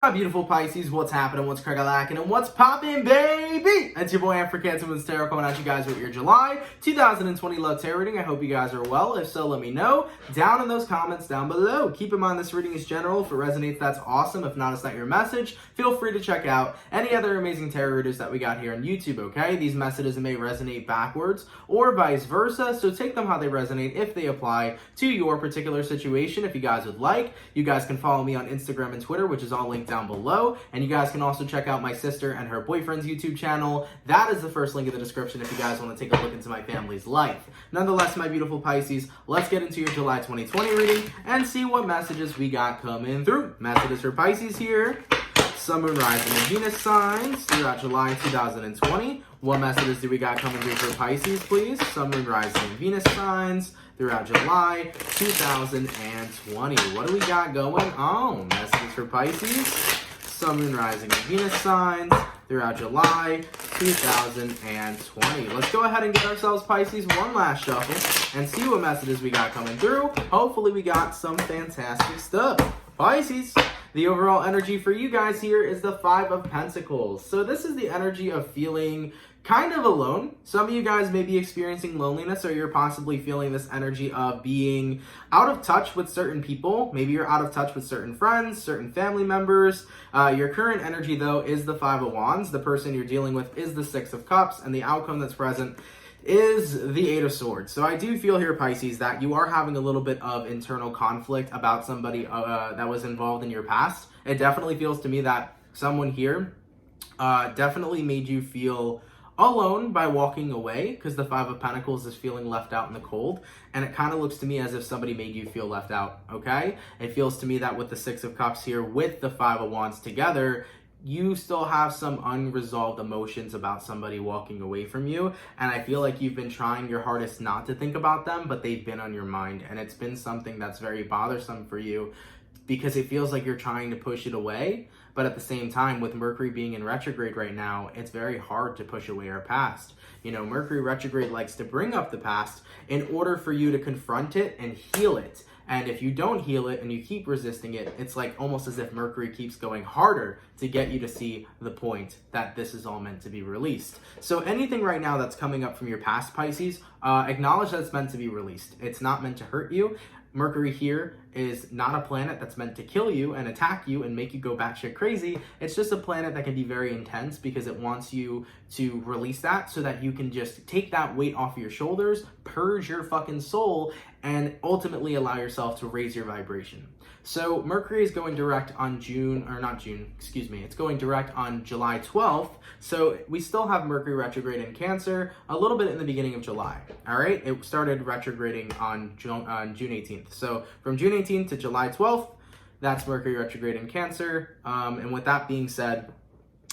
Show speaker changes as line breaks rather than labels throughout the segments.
My beautiful Pisces, what's happening, what's crack-a-lackin', and what's poppin', baby? It's your boy, CancerMoonsTarot, coming at you guys with your July 2020 love tarot reading. I hope you guys are well. If so, let me know down in those comments down below. Keep in mind this reading is general. If it resonates, that's awesome. If not, it's not your message. Feel free to check out any other amazing tarot readers that we got here on YouTube, okay? These messages may resonate backwards or vice versa, so take them how they resonate if they apply to your particular situation. If you guys would like, you guys can follow me on Instagram and Twitter, which is all linked down below, and you guys can also check out my sister and her boyfriend's YouTube channel. That is the first link in the description if you guys want to take a look into my family's life. Nonetheless, my beautiful Pisces, let's get into your July 2020 reading and see what messages we got coming through. Messages for Pisces here. Sun, Moon, Rising, and Venus signs throughout July 2020. What messages do we got coming through for Pisces, please? Sun, Moon, Rising, and Venus signs throughout July 2020. What do we got going on? Messages for Pisces. Sun, Moon, Rising, and Venus signs throughout July 2020. Let's go ahead and get ourselves, Pisces, one last shuffle and see what messages we got coming through. Hopefully we got some fantastic stuff. Pisces, the overall energy for you guys here is the Five of Pentacles. So this is the energy of feeling kind of alone. Some of you guys may be experiencing loneliness, or you're possibly feeling this energy of being out of touch with certain people. Maybe you're out of touch with certain friends, certain family members. Your current energy, though, is the Five of Wands. The person you're dealing with is the Six of Cups, and the outcome that's present is the Eight of Swords. So I do feel here, Pisces, that you are having a little bit of internal conflict about somebody that was involved in your past. It definitely feels to me that someone here definitely made you feel alone by walking away, because the Five of Pentacles is feeling left out in the cold, and it kind of looks to me as if somebody made you feel left out, okay? It feels to me that with the Six of Cups here, with the Five of Wands together, you still have some unresolved emotions about somebody walking away from you, and I feel like you've been trying your hardest not to think about them, but they've been on your mind, and it's been something that's very bothersome for you, because it feels like you're trying to push it away, but at the same time, with Mercury being in retrograde right now, it's very hard to push away our past. You know, Mercury retrograde likes to bring up the past in order for you to confront it and heal it. And if you don't heal it and you keep resisting it, it's like almost as if Mercury keeps going harder to get you to see the point that this is all meant to be released. So anything right now that's coming up from your past, Pisces, acknowledge that it's meant to be released. It's not meant to hurt you. Mercury here is not a planet that's meant to kill you and attack you and make you go batshit crazy. It's just a planet that can be very intense because it wants you to release that so that you can just take that weight off your shoulders, purge your fucking soul, and ultimately allow yourself to raise your vibration. So Mercury is going direct on it's going direct on July 12th. So we still have Mercury retrograde in Cancer a little bit in the beginning of July. All right, it started retrograding on June 18th. So from June 18th to July 12th, that's Mercury retrograde in Cancer. And with that being said,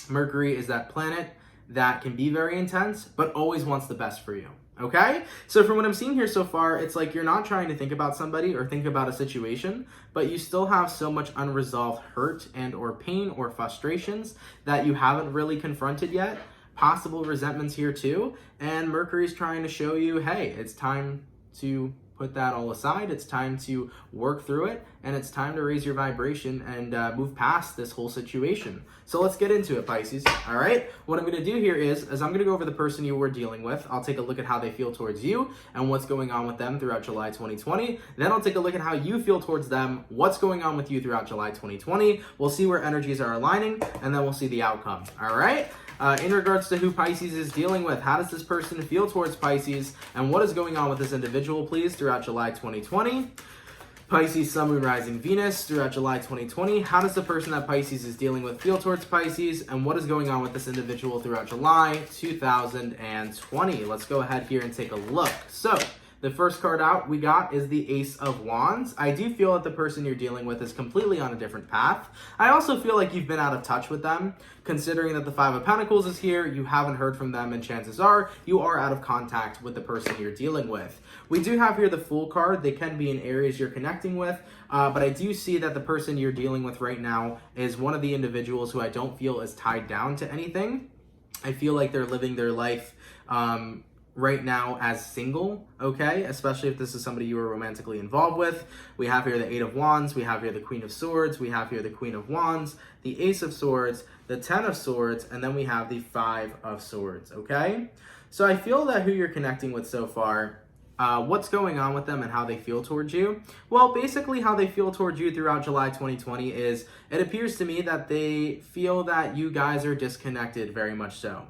Mercury is that planet that can be very intense, but always wants the best for you. Okay? So from what I'm seeing here so far, it's like you're not trying to think about somebody or think about a situation, but you still have so much unresolved hurt and or pain or frustrations that you haven't really confronted yet. Possible resentments here too. And Mercury's trying to show you, hey, it's time to put that all aside. It's time to work through it, and it's time to raise your vibration and move past this whole situation. So let's get into it, Pisces. All right, what I'm going to do here is I'm going to go over the person you were dealing with. I'll take a look at how they feel towards you and what's going on with them throughout July 2020. Then I'll take a look at how you feel towards them, what's going on with you throughout July 2020. We'll see where energies are aligning, and then we'll see the outcome. All right. In regards to who Pisces is dealing with, how does this person feel towards Pisces, and what is going on with this individual, please, throughout July 2020? Pisces, Sun, Moon, Rising, Venus throughout July 2020. How does the person that Pisces is dealing with feel towards Pisces, and what is going on with this individual throughout July 2020? Let's go ahead here and take a look. So the first card out we got is the Ace of Wands. I do feel that the person you're dealing with is completely on a different path. I also feel like you've been out of touch with them. Considering that the Five of Pentacles is here, you haven't heard from them, and chances are you are out of contact with the person you're dealing with. We do have here the Fool card. They can be in areas you're connecting with, but I do see that the person you're dealing with right now is one of the individuals who I don't feel is tied down to anything. I feel like they're living their life right now as single, okay? Especially if this is somebody you were romantically involved with. We have here the Eight of Wands, we have here the Queen of Swords, we have here the Queen of Wands, the Ace of Swords, the Ten of Swords, and then we have the Five of Swords, okay? So I feel that who you're connecting with so far, what's going on with them and how they feel towards you? Well, basically how they feel towards you throughout July 2020 is, it appears to me that they feel that you guys are disconnected, very much so.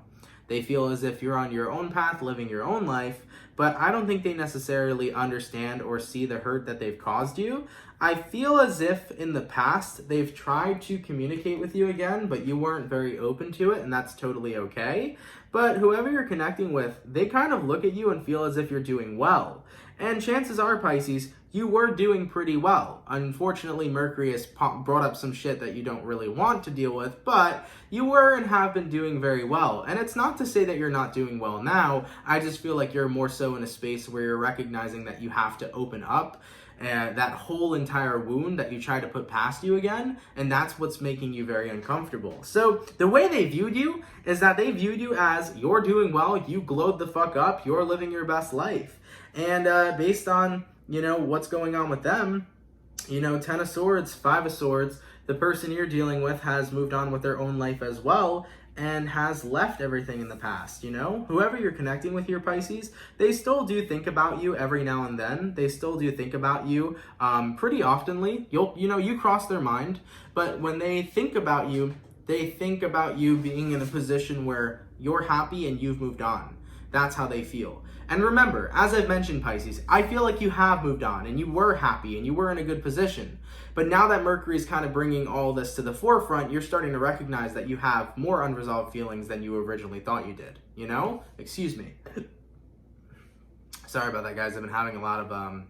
They feel as if you're on your own path, living your own life, but I don't think they necessarily understand or see the hurt that they've caused you. I feel as if in the past they've tried to communicate with you again, but you weren't very open to it, and that's totally okay. But whoever you're connecting with, they kind of look at you and feel as if you're doing well. And chances are, Pisces, you were doing pretty well. Unfortunately, Mercury has brought up some shit that you don't really want to deal with, but you were and have been doing very well. And it's not to say that you're not doing well now. I just feel like you're more so in a space where you're recognizing that you have to open up that whole entire wound that you try to put past you again, and that's what's making you very uncomfortable. So the way they viewed you is that they viewed you as you're doing well, you glowed the fuck up, you're living your best life. And based on, you know, what's going on with them, you know, Ten of Swords, Five of Swords, the person you're dealing with has moved on with their own life as well and has left everything in the past, you know? Whoever you're connecting with here, Pisces, they still do think about you every now and then. They still do think about you pretty oftenly. You cross their mind, but when they think about you, they think about you being in a position where you're happy and you've moved on. That's how they feel. And remember, as I've mentioned, Pisces, I feel like you have moved on and you were happy and you were in a good position. But now that Mercury is kind of bringing all this to the forefront, you're starting to recognize that you have more unresolved feelings than you originally thought you did, you know? Excuse me. Sorry about that, guys. I've been having a lot of,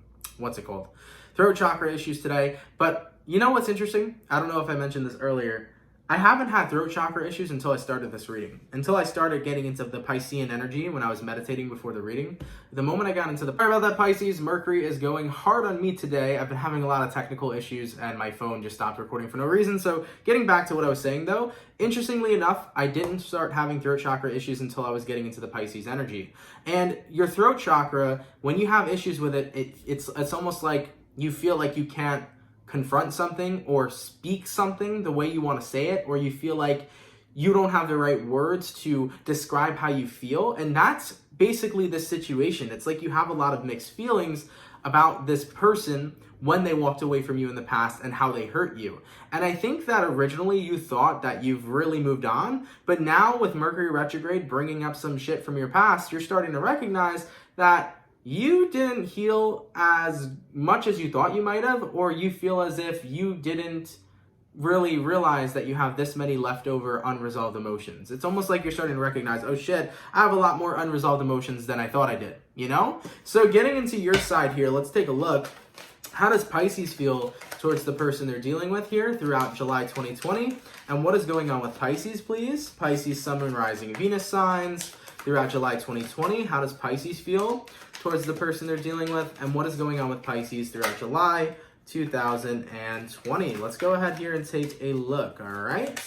throat chakra issues today. But you know what's interesting? I don't know if I mentioned this earlier. I haven't had throat chakra issues until I started this reading. Until I started getting into the Piscean energy when I was meditating before the reading. The moment I got into sorry about that, Pisces, Mercury is going hard on me today. I've been having a lot of technical issues and my phone just stopped recording for no reason. So getting back to what I was saying though, interestingly enough, I didn't start having throat chakra issues until I was getting into the Pisces energy. And your throat chakra, when you have issues with it, it's almost like you feel like you can't confront something or speak something the way you want to say it, or you feel like you don't have the right words to describe how you feel. And that's basically the situation. It's like you have a lot of mixed feelings about this person when they walked away from you in the past and how they hurt you. And I think that originally you thought that you've really moved on, but now with Mercury retrograde bringing up some shit from your past, you're starting to recognize that you didn't heal as much as you thought you might have, or you feel as if you didn't really realize that you have this many leftover unresolved emotions. It's almost like you're starting to recognize, oh shit, I have a lot more unresolved emotions than I thought I did, you know? So getting into your side here, let's take a look. How does Pisces feel towards the person they're dealing with here throughout July 2020? And what is going on with Pisces, please? Pisces, Sun, Moon, Rising, Venus signs throughout July 2020. How does Pisces feel towards the person they're dealing with? And what is going on with Pisces throughout July 2020? Let's go ahead here and take a look, all right?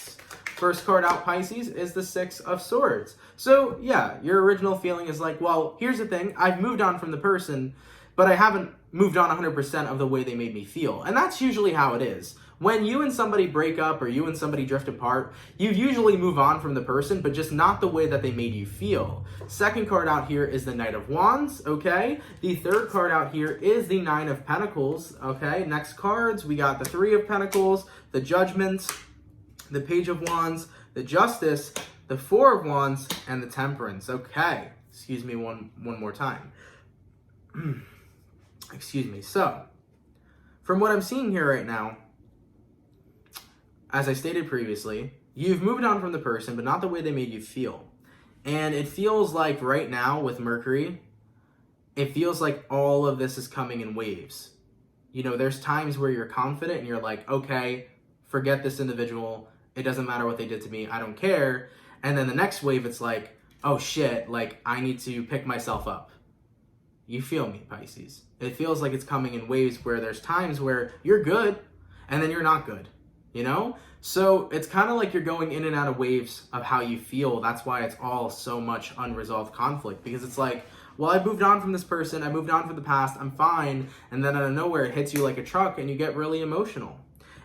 First card out, Pisces, is the Six of Swords. So yeah, your original feeling is like, well, here's the thing. I've moved on from the person, but I haven't moved on 100% of the way they made me feel. And that's usually how it is. When you and somebody break up or you and somebody drift apart, you usually move on from the person, but just not the way that they made you feel. Second card out here is the Knight of Wands, okay? The third card out here is the Nine of Pentacles, okay? Next cards, we got the Three of Pentacles, the Judgment, the Page of Wands, the Justice, the Four of Wands, and the Temperance, okay? Excuse me one more time. Excuse me. So, from what I'm seeing here right now, as I stated previously, you've moved on from the person, but not the way they made you feel. And it feels like right now with Mercury, it feels like all of this is coming in waves. You know, there's times where you're confident and you're like, okay, forget this individual. It doesn't matter what they did to me. I don't care. And then the next wave, it's like, oh shit, like I need to pick myself up. You feel me, Pisces? It feels like it's coming in waves where there's times where you're good and then you're not good. You know? So it's kind of like you're going in and out of waves of how you feel. That's why it's all so much unresolved conflict, because it's like, well, I moved on from this person, I moved on from the past, I'm fine, and then out of nowhere it hits you like a truck and you get really emotional.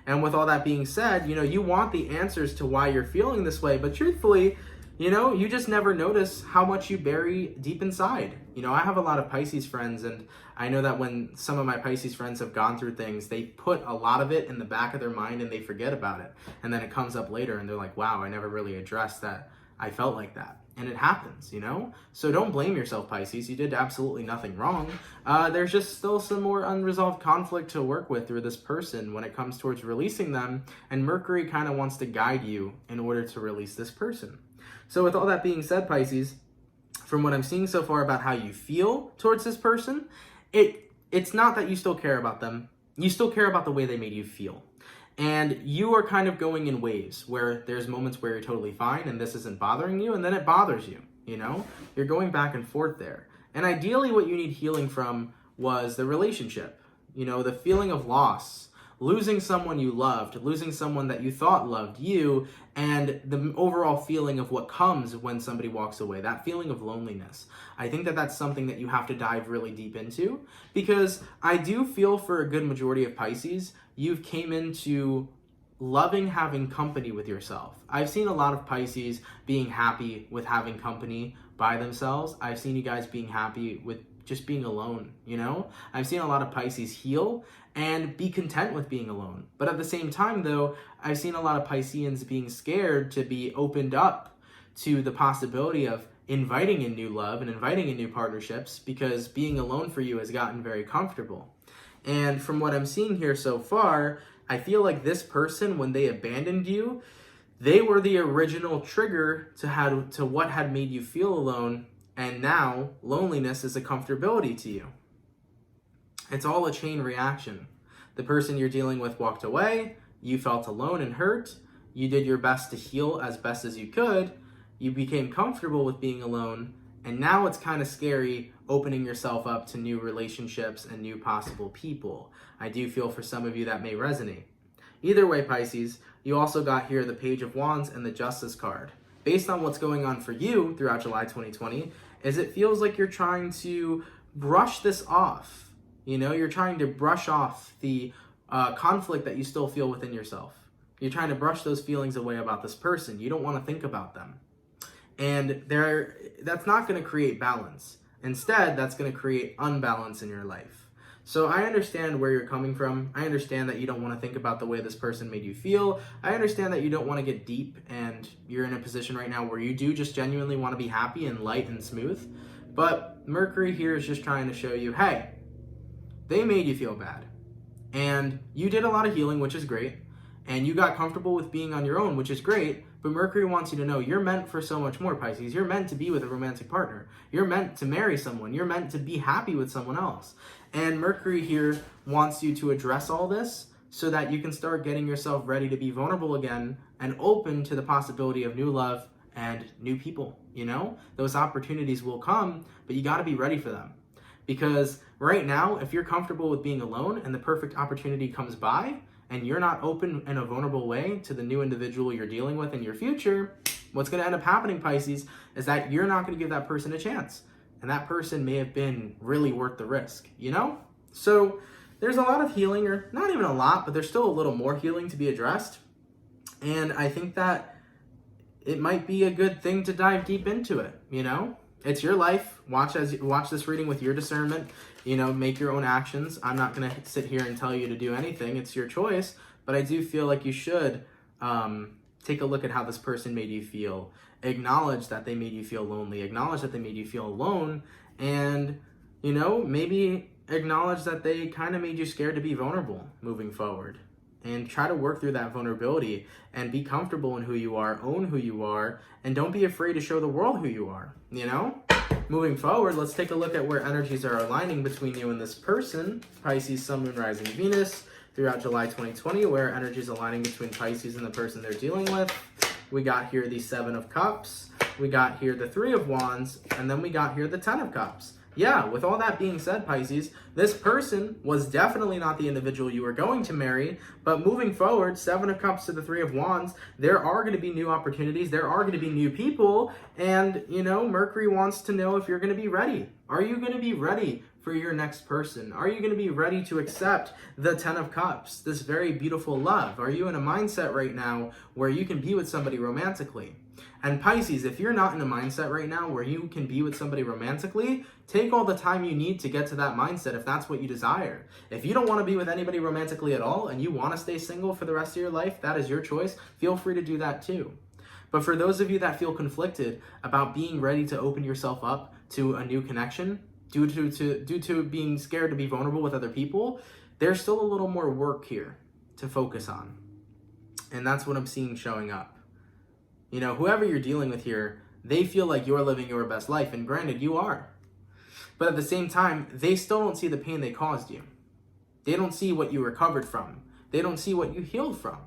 And with all that being said, you want the answers to why you're feeling this way, but truthfully, you just never notice how much you bury deep inside. I have a lot of Pisces friends, and I know that when some of my Pisces friends have gone through things, they put a lot of it in the back of their mind and they forget about it. And then it comes up later and they're like, wow, I never really addressed that. I felt like that. And it happens, So don't blame yourself, Pisces. You did absolutely nothing wrong. There's just still some more unresolved conflict to work with through this person when it comes towards releasing them. And Mercury kind of wants to guide you in order to release this person. So with all that being said, Pisces, from what I'm seeing so far about how you feel towards this person, it's not that you still care about them. You still care about the way they made you feel. And you are kind of going in waves where there's moments where you're totally fine and this isn't bothering you, and then it bothers you, You're going back and forth there. And ideally what you need healing from was the relationship, the feeling of loss, losing someone you loved, losing someone that you thought loved you, and the overall feeling of what comes when somebody walks away, that feeling of loneliness. I think that that's something that you have to dive really deep into, because I do feel for a good majority of Pisces, you've came into loving having company with yourself. I've seen a lot of Pisces being happy with having company by themselves. I've seen you guys being happy with just being alone, I've seen a lot of Pisces heal and be content with being alone. But at the same time, though, I've seen a lot of Pisceans being scared to be opened up to the possibility of inviting in new love and inviting in new partnerships, because being alone for you has gotten very comfortable. And from what I'm seeing here so far, I feel like this person, when they abandoned you, they were the original trigger to what had made you feel alone. And now loneliness is a comfortability to you. It's all a chain reaction. The person you're dealing with walked away. You felt alone and hurt. You did your best to heal as best as you could. You became comfortable with being alone. And now it's kind of scary opening yourself up to new relationships and new possible people. I do feel for some of you that may resonate. Either way, Pisces, you also got here the Page of Wands and the Justice card. Based on what's going on for you throughout July 2020, is it feels like you're trying to brush this off. You're trying to brush off the conflict that you still feel within yourself. You're trying to brush those feelings away about this person. You don't want to think about them. And that's not going to create balance. Instead, that's going to create unbalance in your life. So I understand where you're coming from. I understand that you don't want to think about the way this person made you feel. I understand that you don't want to get deep, and you're in a position right now where you do just genuinely want to be happy and light and smooth. But Mercury here is just trying to show you, hey, they made you feel bad. And you did a lot of healing, which is great. And you got comfortable with being on your own, which is great. But Mercury wants you to know you're meant for so much more, Pisces. You're meant to be with a romantic partner. You're meant to marry someone. You're meant to be happy with someone else. And Mercury here wants you to address all this so that you can start getting yourself ready to be vulnerable again and open to the possibility of new love and new people. Those opportunities will come, but you got to be ready for them. Because right now, if you're comfortable with being alone and the perfect opportunity comes by, and you're not open in a vulnerable way to the new individual you're dealing with in your future, what's going to end up happening, Pisces, is that you're not going to give that person a chance. And that person may have been really worth the risk, So there's a lot of healing, or not even a lot, but there's still a little more healing to be addressed. And I think that it might be a good thing to dive deep into it, It's your life. Watch this reading with your discernment. Make your own actions. I'm not going to sit here and tell you to do anything. It's your choice. But I do feel like you should take a look at how this person made you feel. Acknowledge that they made you feel lonely. Acknowledge that they made you feel alone. And, maybe acknowledge that they kind of made you scared to be vulnerable moving forward. And try to work through that vulnerability and be comfortable in who you are, own who you are, and don't be afraid to show the world who you are, Moving forward, let's take a look at where energies are aligning between you and this person, Pisces, Sun, Moon, Rising, Venus, throughout July 2020, where energies aligning between Pisces and the person they're dealing with. We got here the 7 of Cups, we got here the 3 of Wands, and then we got here the 10 of Cups. Yeah, with all that being said, Pisces, this person was definitely not the individual you were going to marry, but moving forward, Seven of Cups to the Three of Wands, there are going to be new opportunities, there are going to be new people, and, Mercury wants to know if you're going to be ready. Are you going to be ready for your next person? Are you going to be ready to accept the Ten of Cups, this very beautiful love? Are you in a mindset right now where you can be with somebody romantically? And Pisces, if you're not in a mindset right now where you can be with somebody romantically, take all the time you need to get to that mindset if that's what you desire. If you don't want to be with anybody romantically at all and you want to stay single for the rest of your life, that is your choice. Feel free to do that too. But for those of you that feel conflicted about being ready to open yourself up to a new connection, due to being scared to be vulnerable with other people, there's still a little more work here to focus on. And that's what I'm seeing showing up. Whoever you're dealing with here, they feel like you're living your best life, and granted, you are. But at the same time, they still don't see the pain they caused you. They don't see what you recovered from. They don't see what you healed from.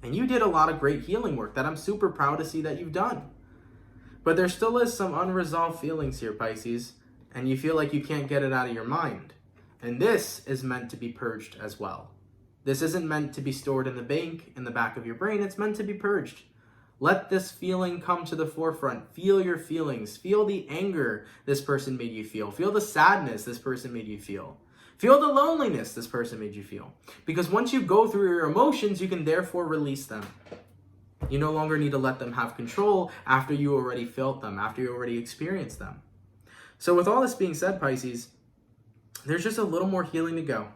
And you did a lot of great healing work that I'm super proud to see that you've done. But there still is some unresolved feelings here, Pisces, and you feel like you can't get it out of your mind. And this is meant to be purged as well. This isn't meant to be stored in the bank, in the back of your brain. It's meant to be purged. Let this feeling come to the forefront. Feel your feelings. Feel the anger this person made you feel. Feel the sadness this person made you feel. Feel the loneliness this person made you feel. Because once you go through your emotions, you can therefore release them. You no longer need to let them have control after you already felt them, after you already experienced them. So with all this being said, Pisces, there's just a little more healing to go.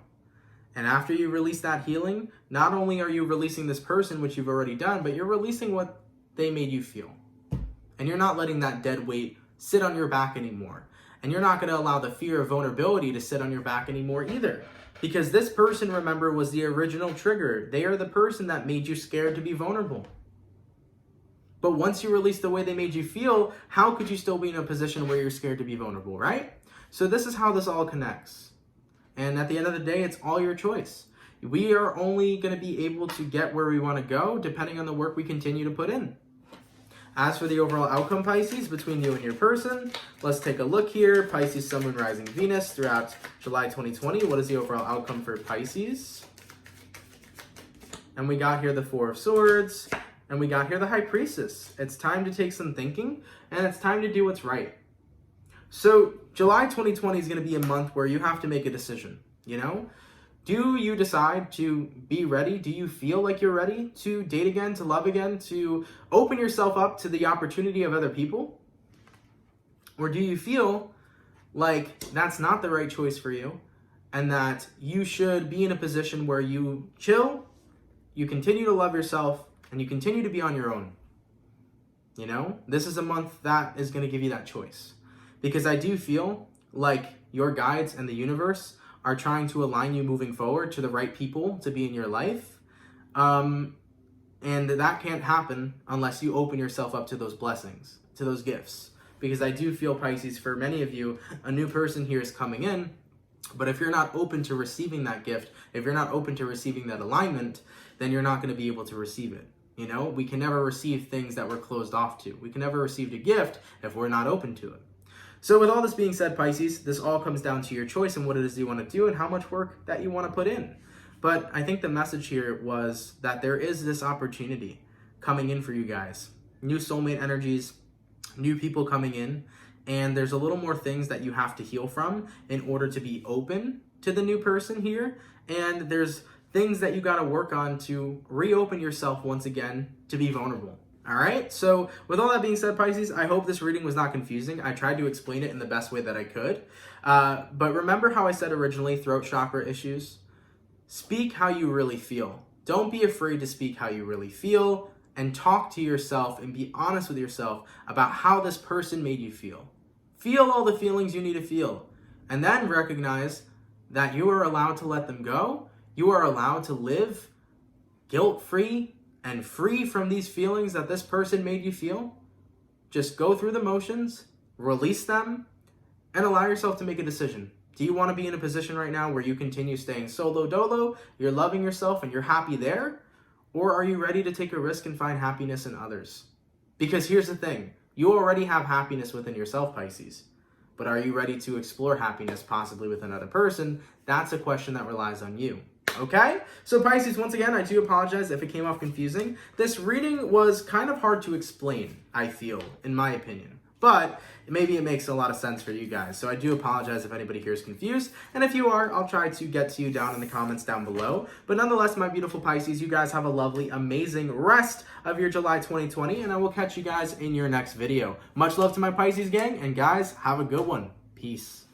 And after you release that healing, not only are you releasing this person, which you've already done, but you're releasing what they made you feel. And you're not letting that dead weight sit on your back anymore. And you're not going to allow the fear of vulnerability to sit on your back anymore either. Because this person, remember, was the original trigger. They are the person that made you scared to be vulnerable. But once you release the way they made you feel, how could you still be in a position where you're scared to be vulnerable, right? So this is how this all connects. And at the end of the day, it's all your choice. We are only going to be able to get where we want to go depending on the work we continue to put in. As for the overall outcome, Pisces, between you and your person, let's take a look here. Pisces, Sun, Moon, Rising, Venus throughout July 2020. What is the overall outcome for Pisces? And we got here the Four of Swords, and we got here the High Priestess. It's time to take some thinking, and it's time to do what's right. So July 2020 is going to be a month where you have to make a decision, Do you decide to be ready? Do you feel like you're ready to date again, to love again, to open yourself up to the opportunity of other people? Or do you feel like that's not the right choice for you and that you should be in a position where you chill, you continue to love yourself, and you continue to be on your own? This is a month that is going to give you that choice. Because I do feel like your guides and the universe are trying to align you moving forward to the right people to be in your life. And that can't happen unless you open yourself up to those blessings, to those gifts. Because I do feel, Pisces, for many of you, a new person here is coming in. But if you're not open to receiving that gift, if you're not open to receiving that alignment, then you're not going to be able to receive it. We can never receive things that we're closed off to. We can never receive a gift if we're not open to it. So with all this being said, Pisces, this all comes down to your choice and what it is you want to do and how much work that you want to put in. But I think the message here was that there is this opportunity coming in for you guys. New soulmate energies, new people coming in, and there's a little more things that you have to heal from in order to be open to the new person here. And there's things that you got to work on to reopen yourself once again to be vulnerable. All right, so with all that being said, Pisces, I hope this reading was not confusing. I tried to explain it in the best way that I could. But remember how I said originally, throat chakra issues? Speak how you really feel. Don't be afraid to speak how you really feel and talk to yourself and be honest with yourself about how this person made you feel. Feel all the feelings you need to feel. And then recognize that you are allowed to let them go. You are allowed to live guilt-free and free from these feelings that this person made you feel. Just go through the motions, release them, and allow yourself to make a decision. Do you want to be in a position right now where you continue staying solo dolo, you're loving yourself and you're happy there? Or are you ready to take a risk and find happiness in others? Because here's the thing, you already have happiness within yourself, Pisces. But are you ready to explore happiness possibly with another person? That's a question that relies on you. Okay? So Pisces, once again, I do apologize if it came off confusing. This reading was kind of hard to explain, I feel, in my opinion. But maybe it makes a lot of sense for you guys. So I do apologize if anybody here is confused. And if you are, I'll try to get to you down in the comments down below. But nonetheless, my beautiful Pisces, you guys have a lovely, amazing rest of your July 2020. And I will catch you guys in your next video. Much love to my Pisces gang. And guys, have a good one. Peace.